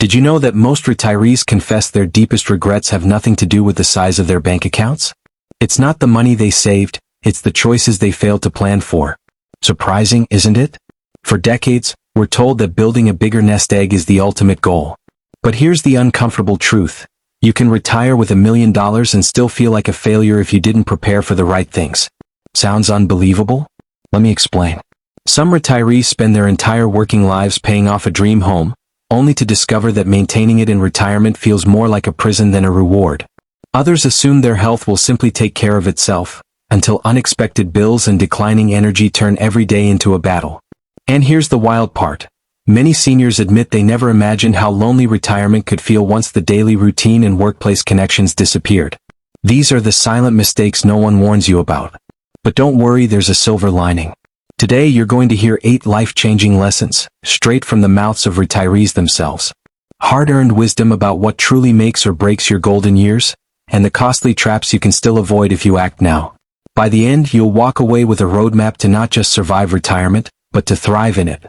Did you know that most retirees confess their deepest regrets have nothing to do with the size of their bank accounts? It's not the money they saved, it's the choices they failed to plan for. Surprising, isn't it? For decades, we're told that building a bigger nest egg is the ultimate goal. But here's the uncomfortable truth. You can retire with $1 million and still feel like a failure if you didn't prepare for the right things. Sounds unbelievable? Let me explain. Some retirees spend their entire working lives paying off a dream home, only to discover that maintaining it in retirement feels more like a prison than a reward. Others assume their health will simply take care of itself, until unexpected bills and declining energy turn every day into a battle. And here's the wild part. Many seniors admit they never imagined how lonely retirement could feel once the daily routine and workplace connections disappeared. These are the silent mistakes no one warns you about. But don't worry, there's a silver lining. Today you're going to hear 8 life-changing lessons, straight from the mouths of retirees themselves. Hard-earned wisdom about what truly makes or breaks your golden years, and the costly traps you can still avoid if you act now. By the end, you'll walk away with a roadmap to not just survive retirement, but to thrive in it.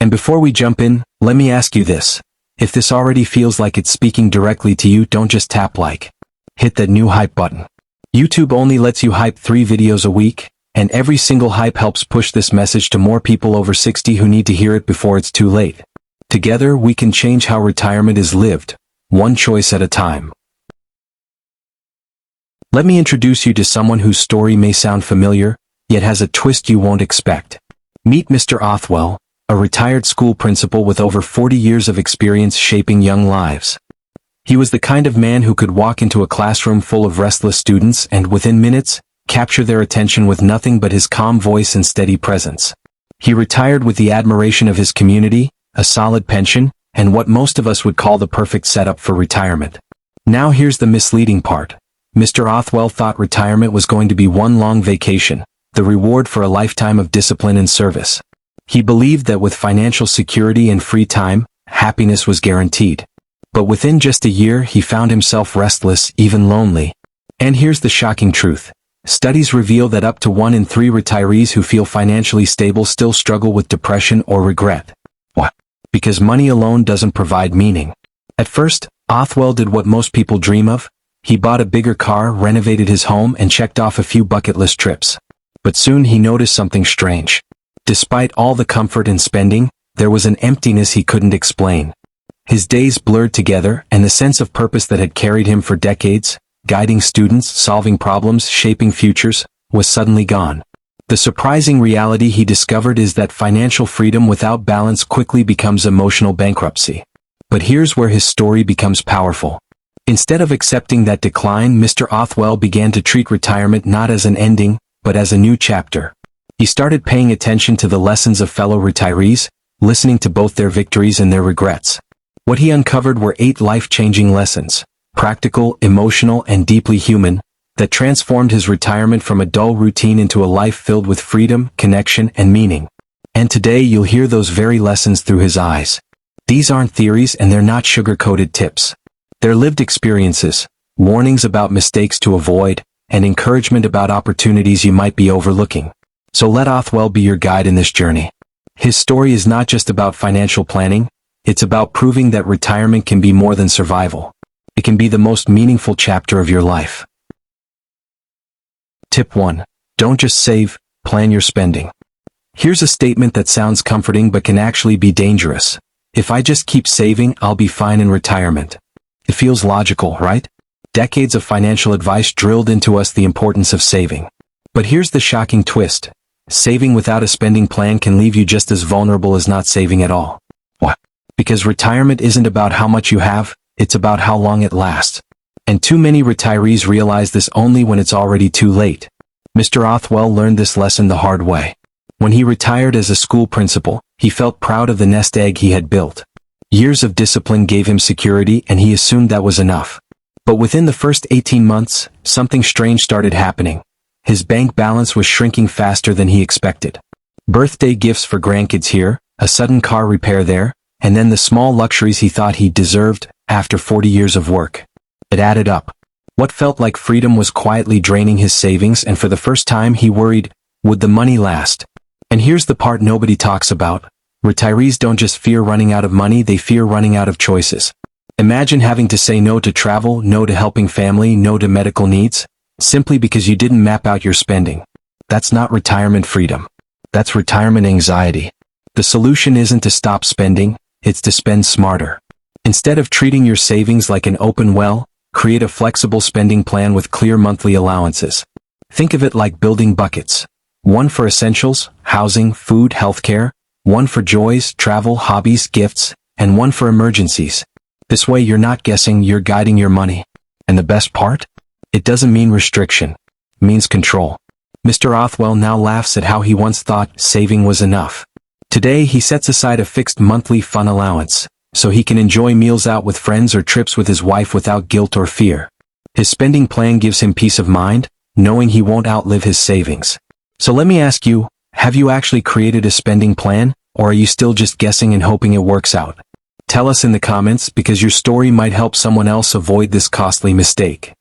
And before we jump in, let me ask you this. If this already feels like it's speaking directly to you, don't just tap like. Hit that new hype button. YouTube only lets you hype 3 videos a week, and every single hype helps push this message to more people over 60 who need to hear it before it's too late. Together, we can change how retirement is lived, one choice at a time. Let me introduce you to someone whose story may sound familiar, yet has a twist you won't expect. Meet Mr. Othwell, a retired school principal with over 40 years of experience shaping young lives. He was the kind of man who could walk into a classroom full of restless students and, within minutes, capture their attention with nothing but his calm voice and steady presence. He retired with the admiration of his community, a solid pension, and what most of us would call the perfect setup for retirement. Now here's the misleading part. Mr. Othwell thought retirement was going to be one long vacation, the reward for a lifetime of discipline and service. He believed that with financial security and free time, happiness was guaranteed. But within just a year, he found himself restless, even lonely. And here's the shocking truth. Studies reveal that up to 1 in 3 retirees who feel financially stable still struggle with depression or regret. Why? Because money alone doesn't provide meaning. At first, Othwell did what most people dream of. He bought a bigger car, renovated his home, and checked off a few bucket list trips. But soon he noticed something strange. Despite all the comfort and spending, there was an emptiness he couldn't explain. His days blurred together, and the sense of purpose that had carried him for decades, guiding students, solving problems, shaping futures, was suddenly gone. The surprising reality he discovered is that financial freedom without balance quickly becomes emotional bankruptcy. But here's where his story becomes powerful. Instead of accepting that decline, Mr. Othwell began to treat retirement not as an ending, but as a new chapter. He started paying attention to the lessons of fellow retirees, listening to both their victories and their regrets. What he uncovered were 8 life-changing lessons, practical, emotional, and deeply human, that transformed his retirement from a dull routine into a life filled with freedom, connection, and meaning. And today you'll hear those very lessons through his eyes. These aren't theories, and they're not sugar-coated tips. They're lived experiences, warnings about mistakes to avoid, and encouragement about opportunities you might be overlooking. So let Othwell be your guide in this journey. His story is not just about financial planning, it's about proving that retirement can be more than survival. It can be the most meaningful chapter of your life. Tip 1. Don't just save, plan your spending. Here's a statement that sounds comforting but can actually be dangerous. If I just keep saving, I'll be fine in retirement. It feels logical, right? Decades of financial advice drilled into us the importance of saving. But here's the shocking twist. Saving without a spending plan can leave you just as vulnerable as not saving at all. Why? Because retirement isn't about how much you have, it's about how long it lasts. And too many retirees realize this only when it's already too late. Mr. Othwell learned this lesson the hard way. When he retired as a school principal, he felt proud of the nest egg he had built. Years of discipline gave him security, and he assumed that was enough. But within the first 18 months, something strange started happening. His bank balance was shrinking faster than he expected. Birthday gifts for grandkids here, a sudden car repair there, and then the small luxuries he thought he deserved after 40 years of work. It added up. What felt like freedom was quietly draining his savings, and for the first time he worried, would the money last? And here's the part nobody talks about. Retirees don't just fear running out of money, they fear running out of choices. Imagine having to say no to travel, no to helping family, no to medical needs, simply because you didn't map out your spending. That's not retirement freedom. That's retirement anxiety. The solution isn't to stop spending, it's to spend smarter. Instead of treating your savings like an open well, create a flexible spending plan with clear monthly allowances. Think of it like building buckets. One for essentials, housing, food, healthcare, one for joys, travel, hobbies, gifts, and one for emergencies. This way you're not guessing, you're guiding your money. And the best part? It doesn't mean restriction. It means control. Mr. Othwell now laughs at how he once thought saving was enough. Today he sets aside a fixed monthly fun allowance, so he can enjoy meals out with friends or trips with his wife without guilt or fear. His spending plan gives him peace of mind, knowing he won't outlive his savings. So let me ask you, have you actually created a spending plan, or are you still just guessing and hoping it works out? Tell us in the comments, because your story might help someone else avoid this costly mistake.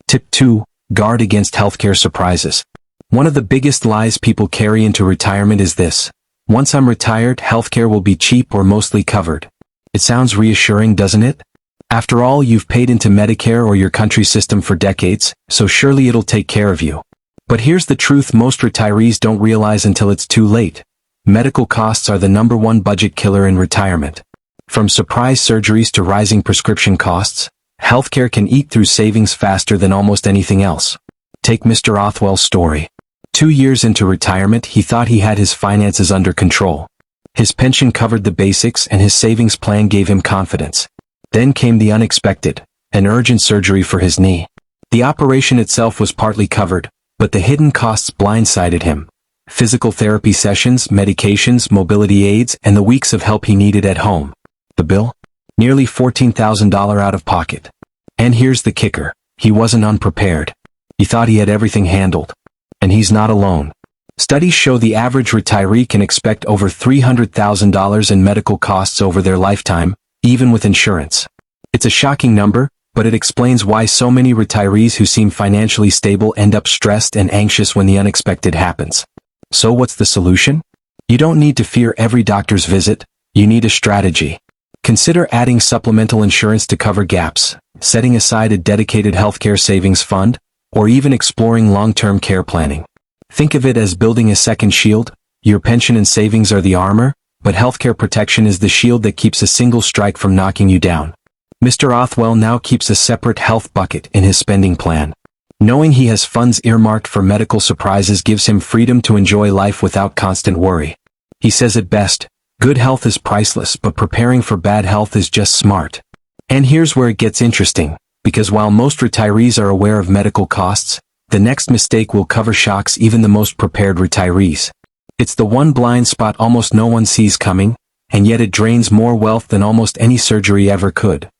Tip 2. Guard against healthcare surprises. One of the biggest lies people carry into retirement is this: once I'm retired, healthcare will be cheap or mostly covered. It sounds reassuring, doesn't it? After all, you've paid into Medicare or your country's system for decades, so surely it'll take care of you. But here's the truth most retirees don't realize until it's too late. Medical costs are the #1 budget killer in retirement. From surprise surgeries to rising prescription costs, healthcare can eat through savings faster than almost anything else. Take Mr. Othwell's story. 2 years into retirement, he thought he had his finances under control. His pension covered the basics and his savings plan gave him confidence. Then came the unexpected, an urgent surgery for his knee. The operation itself was partly covered, but the hidden costs blindsided him. Physical therapy sessions, medications, mobility aids, and the weeks of help he needed at home. The bill? Nearly $14,000 out of pocket. And here's the kicker: he wasn't unprepared. He thought he had everything handled. And he's not alone. Studies show the average retiree can expect over $300,000 in medical costs over their lifetime, even with insurance. It's a shocking number, but it explains why so many retirees who seem financially stable end up stressed and anxious when the unexpected happens. So what's the solution? You don't need to fear every doctor's visit, you need a strategy. Consider adding supplemental insurance to cover gaps, setting aside a dedicated healthcare savings fund, or even exploring long-term care planning. Think of it as building a second shield. Your pension and savings are the armor, but healthcare protection is the shield that keeps a single strike from knocking you down. Mr. Othwell now keeps a separate health bucket in his spending plan. Knowing he has funds earmarked for medical surprises gives him freedom to enjoy life without constant worry. He says it best: good health is priceless, but preparing for bad health is just smart. And here's where it gets interesting, because while most retirees are aware of medical costs, the next mistake will cover shocks even the most prepared retirees. It's the one blind spot almost no one sees coming, and yet it drains more wealth than almost any surgery ever could.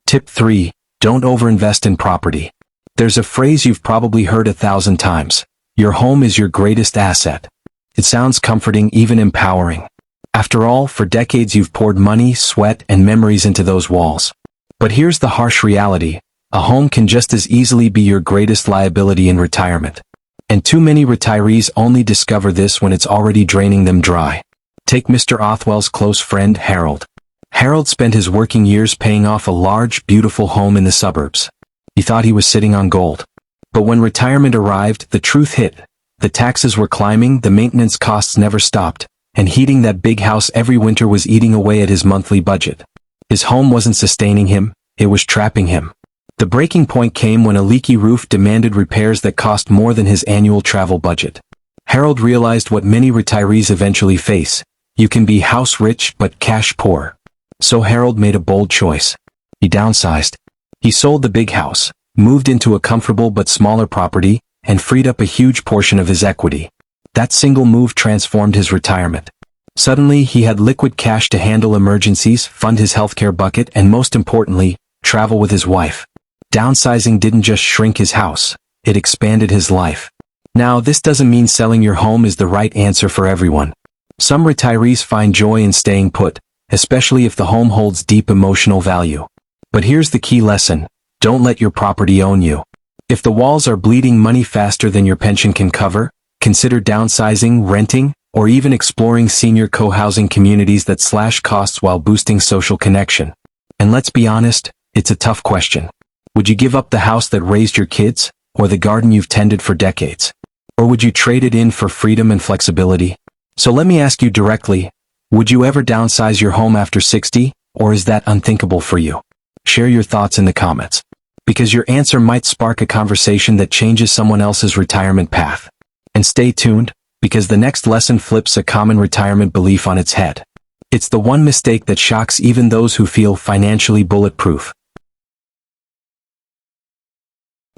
Tip 3. Don't overinvest in property. There's a phrase you've probably heard 1,000 times: your home is your greatest asset. It sounds comforting, even empowering. After all, for decades you've poured money, sweat, and memories into those walls. But here's the harsh reality: a home can just as easily be your greatest liability in retirement. And too many retirees only discover this when it's already draining them dry. Take Mr. Othwell's close friend, Harold. Harold spent his working years paying off a large, beautiful home in the suburbs. He thought he was sitting on gold. But when retirement arrived, the truth hit. The taxes were climbing, the maintenance costs never stopped, and heating that big house every winter was eating away at his monthly budget. His home wasn't sustaining him, it was trapping him. The breaking point came when a leaky roof demanded repairs that cost more than his annual travel budget. Harold realized what many retirees eventually face: you can be house rich but cash poor. So Harold made a bold choice. He downsized. He sold the big house, moved into a comfortable but smaller property, and freed up a huge portion of his equity. That single move transformed his retirement. Suddenly, he had liquid cash to handle emergencies, fund his healthcare bucket, and most importantly, travel with his wife. Downsizing didn't just shrink his house, it expanded his life. Now, this doesn't mean selling your home is the right answer for everyone. Some retirees find joy in staying put, especially if the home holds deep emotional value. But here's the key lesson: don't let your property own you. If the walls are bleeding money faster than your pension can cover, Consider downsizing, renting, or even exploring senior co-housing communities that slash costs while boosting social connection. And let's be honest, it's a tough question. Would you give up the house that raised your kids, or the garden you've tended for decades? Or would you trade it in for freedom and flexibility? So let me ask you directly, would you ever downsize your home after 60, or is that unthinkable for you? Share your thoughts in the comments, because your answer might spark a conversation that changes someone else's retirement path. And stay tuned, because the next lesson flips a common retirement belief on its head. It's the one mistake that shocks even those who feel financially bulletproof.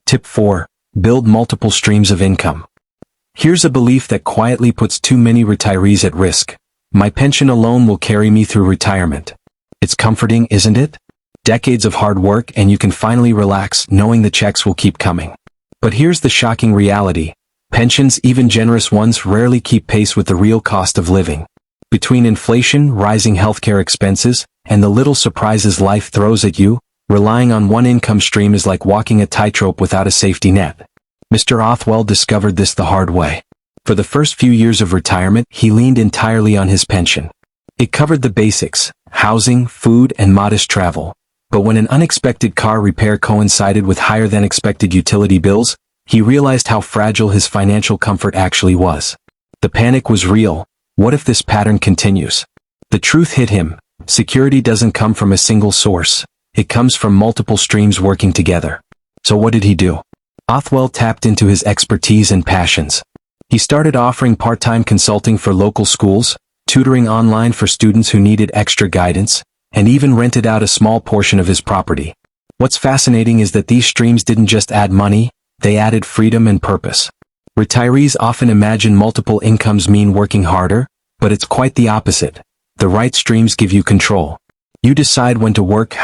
Tip 4. Build multiple streams of income. Here's a belief that quietly puts too many retirees at risk. My pension alone will carry me through retirement. It's comforting, isn't it? Decades of hard work and you can finally relax knowing the checks will keep coming. But here's the shocking reality. Pensions, even generous ones, rarely keep pace with the real cost of living. Between inflation, rising healthcare expenses, and the little surprises life throws at you, relying on one income stream is like walking a tightrope without a safety net. Mr. Othwell discovered this the hard way. For the first few years of retirement, he leaned entirely on his pension. It covered the basics, housing, food, and modest travel. But when an unexpected car repair coincided with higher-than-expected utility bills, he realized how fragile his financial comfort actually was. The panic was real. What if this pattern continues? The truth hit him. Security doesn't come from a single source. It comes from multiple streams working together. So what did he do? Othwell tapped into his expertise and passions. He started offering part-time consulting for local schools, tutoring online for students who needed extra guidance, and even rented out a small portion of his property. What's fascinating is that these streams didn't just add money, they added freedom and purpose. Retirees often imagine multiple incomes mean working harder, but it's quite the opposite. The right streams give you control. You decide when to work,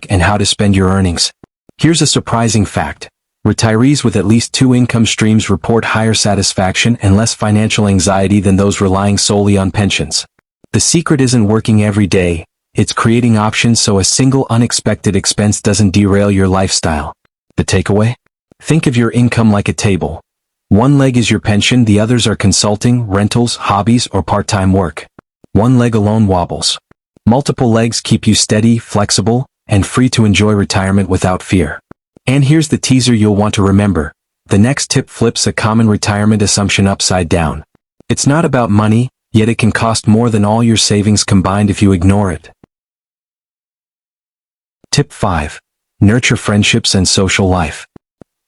and how to spend your earnings. Here's a surprising fact. Retirees with at least 2 income streams report higher satisfaction and less financial anxiety than those relying solely on pensions. The secret isn't working every day, it's creating options so a single unexpected expense doesn't derail your lifestyle. The takeaway? Think of your income like a table. One leg is your pension, the others are consulting, rentals, hobbies, or part-time work. One leg alone wobbles. Multiple legs keep you steady, flexible, and free to enjoy retirement without fear. And here's the teaser you'll want to remember. The next tip flips a common retirement assumption upside down. It's not about money, yet it can cost more than all your savings combined if you ignore it. Tip 5. Nurture friendships and social life.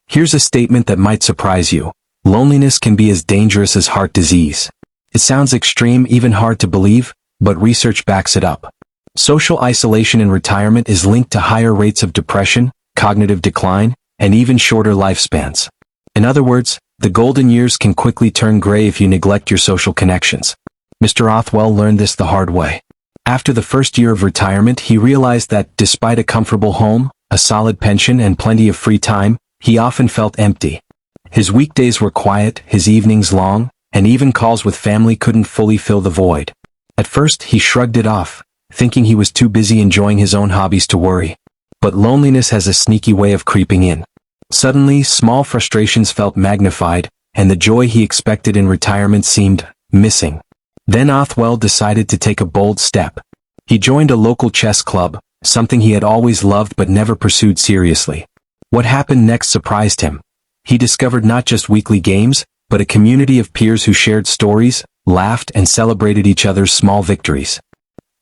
Here's a statement that might surprise you. Loneliness can be as dangerous as heart disease. It sounds extreme, even hard to believe, but research backs it up. Social isolation in retirement is linked to higher rates of depression, cognitive decline, and even shorter lifespans. In other words, the golden years can quickly turn gray if you neglect your social connections. Mr. Othwell learned this the hard way. After the first year of retirement, he realized that, despite a comfortable home, a solid pension, and plenty of free time, he often felt empty. His weekdays were quiet, his evenings long, and even calls with family couldn't fully fill the void. At first, he shrugged it off, thinking he was too busy enjoying his own hobbies to worry. But loneliness has a sneaky way of creeping in. Suddenly, small frustrations felt magnified, and the joy he expected in retirement seemed missing. Then Othwell decided to take a bold step. He joined a local chess club, something he had always loved but never pursued seriously. What happened next surprised him. He discovered not just weekly games, but a community of peers who shared stories, laughed, and celebrated each other's small victories.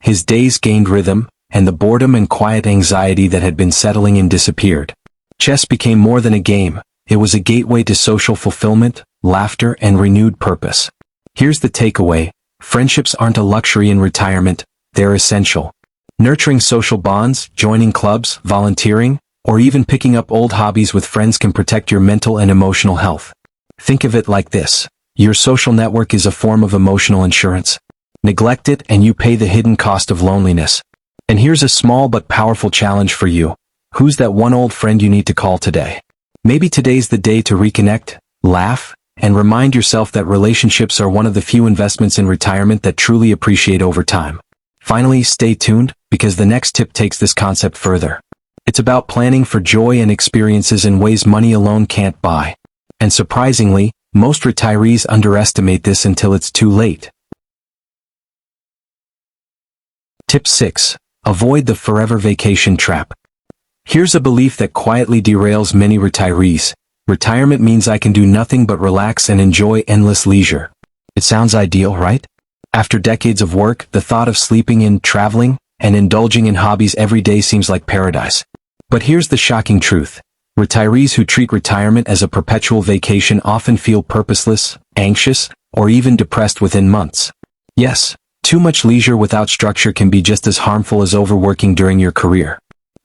His days gained rhythm, and the boredom and quiet anxiety that had been settling in disappeared. Chess became more than a game. It was a gateway to social fulfillment, laughter, and renewed purpose. Here's the takeaway. Friendships aren't a luxury in retirement, they're essential. Nurturing social bonds, joining clubs, volunteering, or even picking up old hobbies with friends can protect your mental and emotional health. Think of it like this. Your social network is a form of emotional insurance. Neglect it and you pay the hidden cost of loneliness. And here's a small but powerful challenge for you. Who's that one old friend you need to call today? Maybe today's the day to reconnect, laugh, and remind yourself that relationships are one of the few investments in retirement that truly appreciate over time. Finally, stay tuned, because the next tip takes this concept further. It's about planning for joy and experiences in ways money alone can't buy. And surprisingly, Most retirees underestimate this until it's too late. Tip 6. Avoid the forever vacation trap. Here's a belief that quietly derails many retirees. Retirement means I can do nothing but relax and enjoy endless leisure. It sounds ideal, right? After decades of work, the thought of sleeping in, traveling, and indulging in hobbies every day seems like paradise. But here's the shocking truth. Retirees who treat retirement as a perpetual vacation often feel purposeless, anxious, or even depressed within months. Yes, too much leisure without structure can be just as harmful as overworking during your career.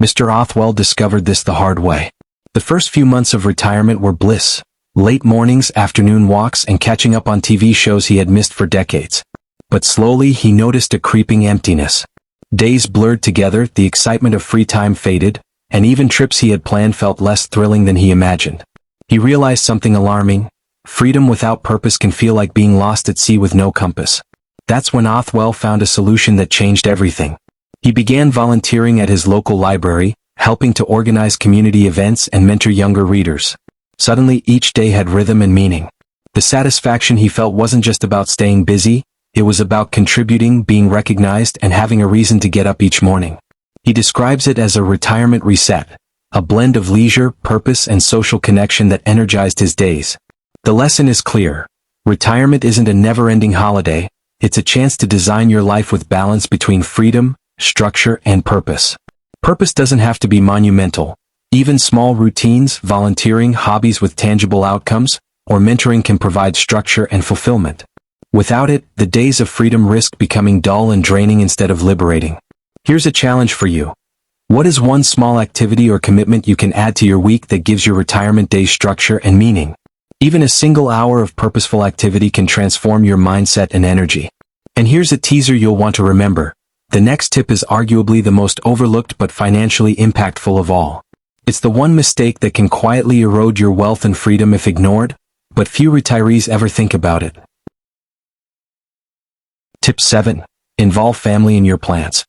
Mr. Othwell discovered this the hard way. The first few months of retirement were bliss. Late mornings, afternoon walks, and catching up on TV shows he had missed for decades. But slowly he noticed a creeping emptiness. Days blurred together, the excitement of free time faded, and even trips he had planned felt less thrilling than he imagined. He realized something alarming. Freedom without purpose can feel like being lost at sea with no compass. That's when Othwell found a solution that changed everything. He began volunteering at his local library, helping to organize community events and mentor younger readers. Suddenly, each day had rhythm and meaning. The satisfaction he felt wasn't just about staying busy, it was about contributing, being recognized, and having a reason to get up each morning. He describes it as a retirement reset, a blend of leisure, purpose, and social connection that energized his days. The lesson is clear. Retirement isn't a never-ending holiday, it's a chance to design your life with balance between freedom, structure, and purpose. Purpose doesn't have to be monumental. Even small routines, volunteering, hobbies with tangible outcomes, or mentoring can provide structure and fulfillment. Without it, the days of freedom risk becoming dull and draining instead of liberating. Here's a challenge for you. What is one small activity or commitment you can add to your week that gives your retirement days structure and meaning? Even a single hour of purposeful activity can transform your mindset and energy. And here's a teaser you'll want to remember. The next tip is arguably the most overlooked but financially impactful of all. It's the one mistake that can quietly erode your wealth and freedom if ignored, but few retirees ever think about it. Tip 7. Involve family in your plans.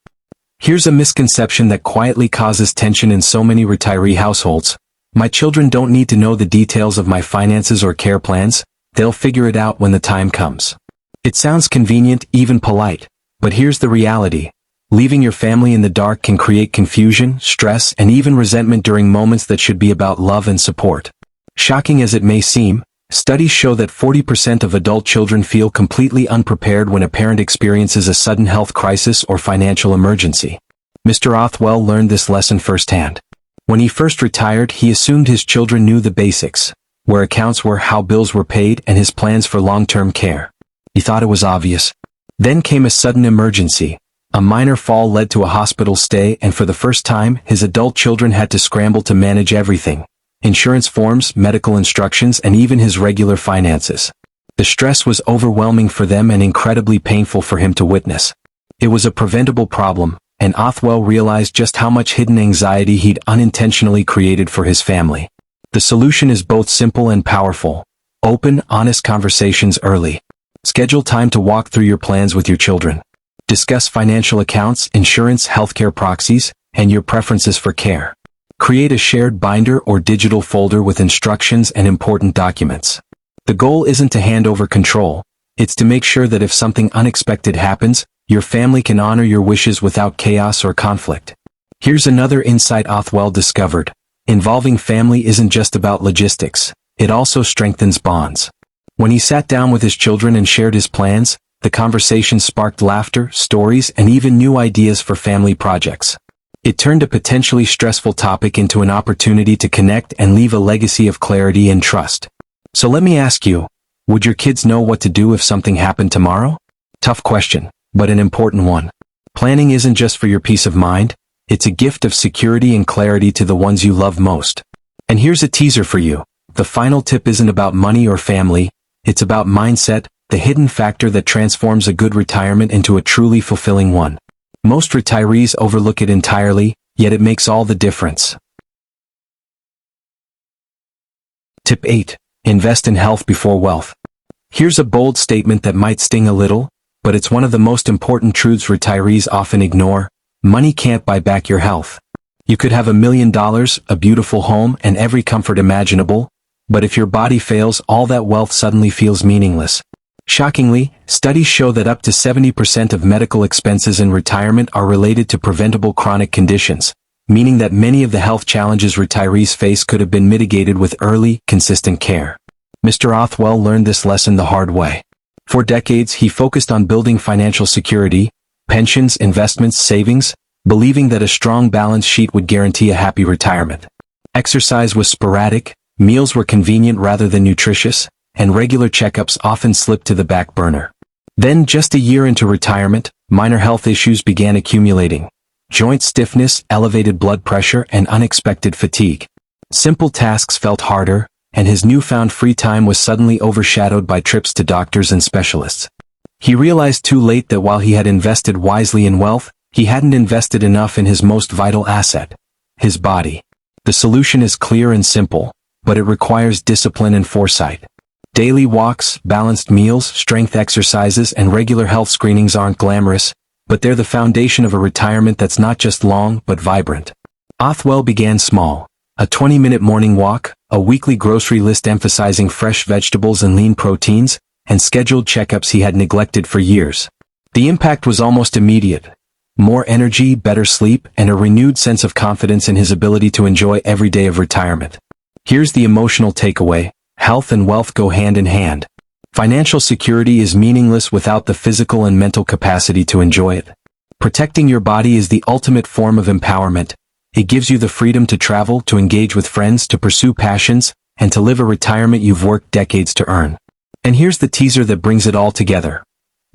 Here's a misconception that quietly causes tension in so many retiree households. My children don't need to know the details of my finances or care plans, they'll figure it out when the time comes. It sounds convenient, even polite. But here's the reality. Leaving your family in the dark can create confusion, stress, and even resentment during moments that should be about love and support. Shocking as it may seem, studies show that 40% of adult children feel completely unprepared when a parent experiences a sudden health crisis or financial emergency. Mr. Othwell learned this lesson firsthand. When he first retired, he assumed his children knew the basics, where accounts were, how bills were paid, and his plans for long-term care. He thought it was obvious. Then came a sudden emergency. A minor fall led to a hospital stay, and for the first time, his adult children had to scramble to manage everything. Insurance forms, medical instructions, and even his regular finances. The stress was overwhelming for them and incredibly painful for him to witness. It was a preventable problem, and Othwell realized just how much hidden anxiety he'd unintentionally created for his family. The solution is both simple and powerful. Open, honest conversations early. Schedule time to walk through your plans with your children. Discuss financial accounts, insurance, healthcare proxies, and your preferences for care. Create a shared binder or digital folder with instructions and important documents. The goal isn't to hand over control, it's to make sure that if something unexpected happens, your family can honor your wishes without chaos or conflict. Here's another insight Othwell discovered. Involving family isn't just about logistics, it also strengthens bonds. When he sat down with his children and shared his plans, the conversation sparked laughter, stories, and even new ideas for family projects. It turned a potentially stressful topic into an opportunity to connect and leave a legacy of clarity and trust. So let me ask you, would your kids know what to do if something happened tomorrow? Tough question, but an important one. Planning isn't just for your peace of mind, it's a gift of security and clarity to the ones you love most. And here's a teaser for you. The final tip isn't about money or family, it's about mindset, the hidden factor that transforms a good retirement into a truly fulfilling one. Most retirees overlook it entirely, yet it makes all the difference. Tip 8. Invest in health before wealth. Here's a bold statement that might sting a little, but it's one of the most important truths retirees often ignore. Money can't buy back your health. You could have $1 million, a beautiful home, and every comfort imaginable, But if your body fails, all that wealth suddenly feels meaningless. Shockingly, studies show that up to 70% of medical expenses in retirement are related to preventable chronic conditions, meaning that many of the health challenges retirees face could have been mitigated with early, consistent care. Mr. Othwell learned this lesson the hard way. For decades, he focused on building financial security, pensions, investments, savings, believing that a strong balance sheet would guarantee a happy retirement. Exercise was sporadic, meals were convenient rather than nutritious, and regular checkups often slipped to the back burner. Then, just a year into retirement, minor health issues began accumulating. Joint stiffness, elevated blood pressure, and unexpected fatigue. Simple tasks felt harder, and his newfound free time was suddenly overshadowed by trips to doctors and specialists. He realized too late that while he had invested wisely in wealth, he hadn't invested enough in his most vital asset, his body. The solution is clear and simple, but it requires discipline and foresight. Daily walks, balanced meals, strength exercises, and regular health screenings aren't glamorous, but they're the foundation of a retirement that's not just long, but vibrant. Othwell began small. A 20-minute morning walk, a weekly grocery list emphasizing fresh vegetables and lean proteins, and scheduled checkups he had neglected for years. The impact was almost immediate. More energy, better sleep, and a renewed sense of confidence in his ability to enjoy every day of retirement. Here's the emotional takeaway: health and wealth go hand in hand. Financial security is meaningless without the physical and mental capacity to enjoy it. Protecting your body is the ultimate form of empowerment. It gives you the freedom to travel, to engage with friends, to pursue passions, and to live a retirement you've worked decades to earn. And here's the teaser that brings it all together.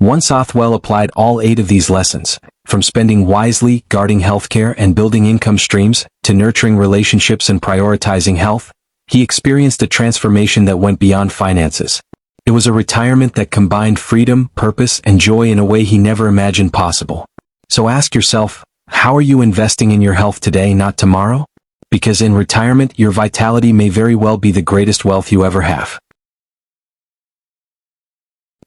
Once Othwell applied all 8 of these lessons, from spending wisely, guarding healthcare, and building income streams, to nurturing relationships and prioritizing health, he experienced a transformation that went beyond finances. It was a retirement that combined freedom, purpose, and joy in a way he never imagined possible. So ask yourself, how are you investing in your health today, not tomorrow? Because in retirement, your vitality may very well be the greatest wealth you ever have.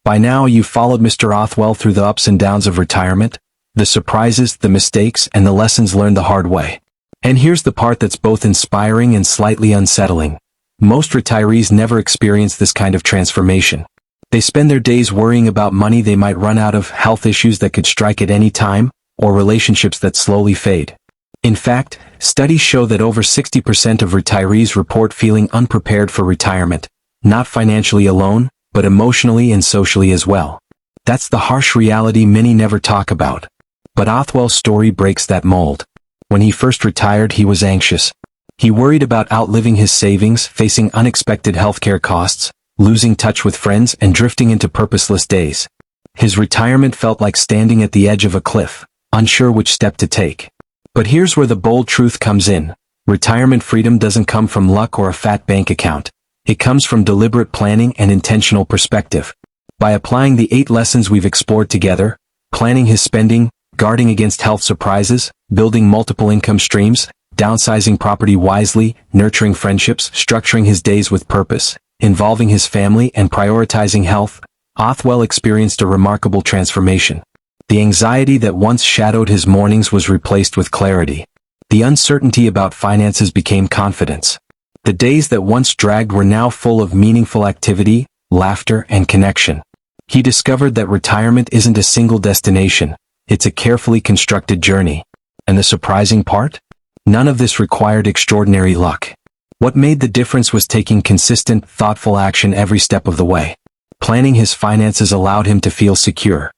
By now, you've followed Mr. Othwell through the ups and downs of retirement, the surprises, the mistakes, and the lessons learned the hard way. And here's the part that's both inspiring and slightly unsettling. Most retirees never experience this kind of transformation. They spend their days worrying about money they might run out of, health issues that could strike at any time, or relationships that slowly fade. In fact, studies show that over 60% of retirees report feeling unprepared for retirement, not financially alone, but emotionally and socially as well. That's the harsh reality many never talk about. But Othwell's story breaks that mold. When he first retired, he was anxious. He worried about outliving his savings, facing unexpected healthcare costs, losing touch with friends, and drifting into purposeless days. His retirement felt like standing at the edge of a cliff, unsure which step to take. But here's where the bold truth comes in. Retirement freedom doesn't come from luck or a fat bank account. It comes from deliberate planning and intentional perspective. By applying the 8 lessons we've explored together, planning his spending, guarding against health surprises, building multiple income streams, downsizing property wisely, nurturing friendships, structuring his days with purpose, involving his family, and prioritizing health, Othwell experienced a remarkable transformation. The anxiety that once shadowed his mornings was replaced with clarity. The uncertainty about finances became confidence. The days that once dragged were now full of meaningful activity, laughter, and connection. He discovered that retirement isn't a single destination, it's a carefully constructed journey. And the surprising part? None of this required extraordinary luck. What made the difference was taking consistent, thoughtful action every step of the way. Planning his finances allowed him to feel secure.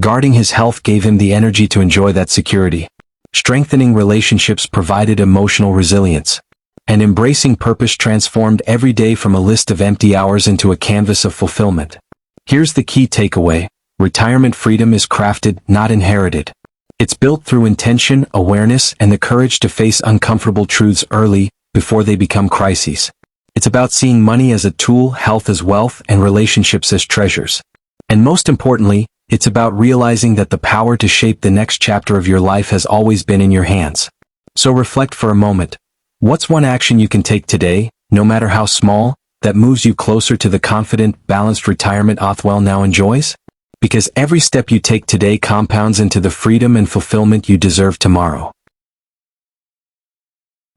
Guarding his health gave him the energy to enjoy that security. Strengthening relationships provided emotional resilience. And embracing purpose transformed every day from a list of empty hours into a canvas of fulfillment. Here's the key takeaway: retirement freedom is crafted, not inherited. It's built through intention, awareness, and the courage to face uncomfortable truths early, before they become crises. It's about seeing money as a tool, health as wealth, and relationships as treasures. And most importantly, it's about realizing that the power to shape the next chapter of your life has always been in your hands. So reflect for a moment. What's one action you can take today, no matter how small, that moves you closer to the confident, balanced retirement Othwell now enjoys? Because every step you take today compounds into the freedom and fulfillment you deserve tomorrow.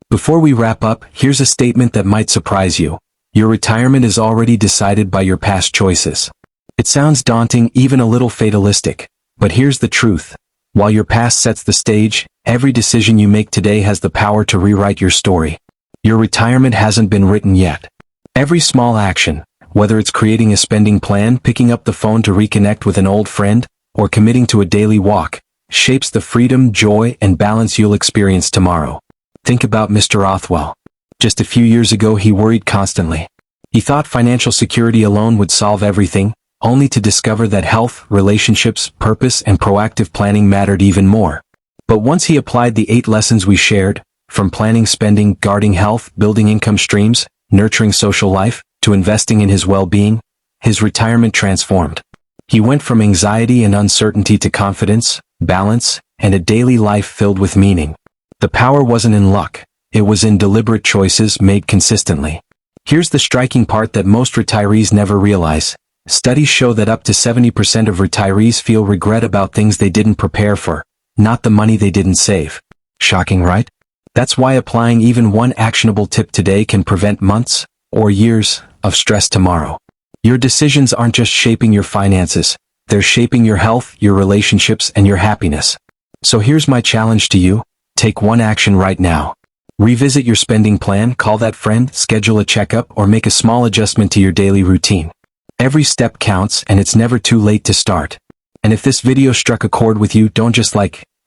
Before we wrap up, here's a statement that might surprise you. Your retirement is already decided by your past choices. It sounds daunting, even a little fatalistic, but here's the truth. While your past sets the stage, every decision you make today has the power to rewrite your story. Your retirement hasn't been written yet. Every small action, whether it's creating a spending plan, picking up the phone to reconnect with an old friend, or committing to a daily walk, shapes the freedom, joy, and balance you'll experience tomorrow. Think about Mr. Othwell. Just a few years ago he worried constantly. He thought financial security alone would solve everything, only to discover that health, relationships, purpose, and proactive planning mattered even more. But once he applied the 8 lessons we shared, from planning spending, guarding health, building income streams, nurturing social life, to investing in his well-being, his retirement transformed. He went from anxiety and uncertainty to confidence, balance, and a daily life filled with meaning. The power wasn't in luck, it was in deliberate choices made consistently. Here's the striking part that most retirees never realize. Studies show that up to 70% of retirees feel regret about things they didn't prepare for, not the money they didn't save. Shocking, right? That's why applying even one actionable tip today can prevent months, or years, of stress tomorrow. Your decisions aren't just shaping your finances, they're shaping your health, your relationships, and your happiness. So here's my challenge to you. Take one action right now. Revisit your spending plan, call that friend, schedule a checkup, or make a small adjustment to your daily routine. Every step counts, and it's never too late to start. And if this video struck a chord with you, don't just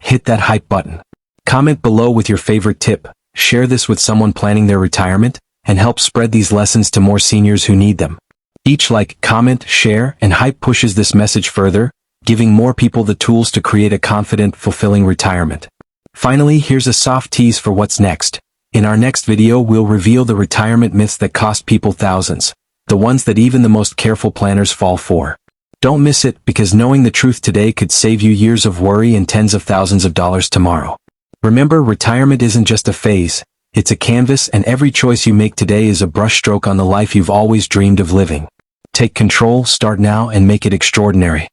hit that hype button. Comment below with your favorite tip, share this with someone planning their retirement, and help spread these lessons to more seniors who need them. Each like, comment, share, and hype pushes this message further, giving more people the tools to create a confident, fulfilling retirement. Finally, here's a soft tease for what's next. In our next video, we'll reveal the retirement myths that cost people thousands, the ones that even the most careful planners fall for. Don't miss it, because knowing the truth today could save you years of worry and tens of thousands of dollars tomorrow. Remember, retirement isn't just a phase, it's a canvas, and every choice you make today is a brushstroke on the life you've always dreamed of living. Take control, start now, and make it extraordinary.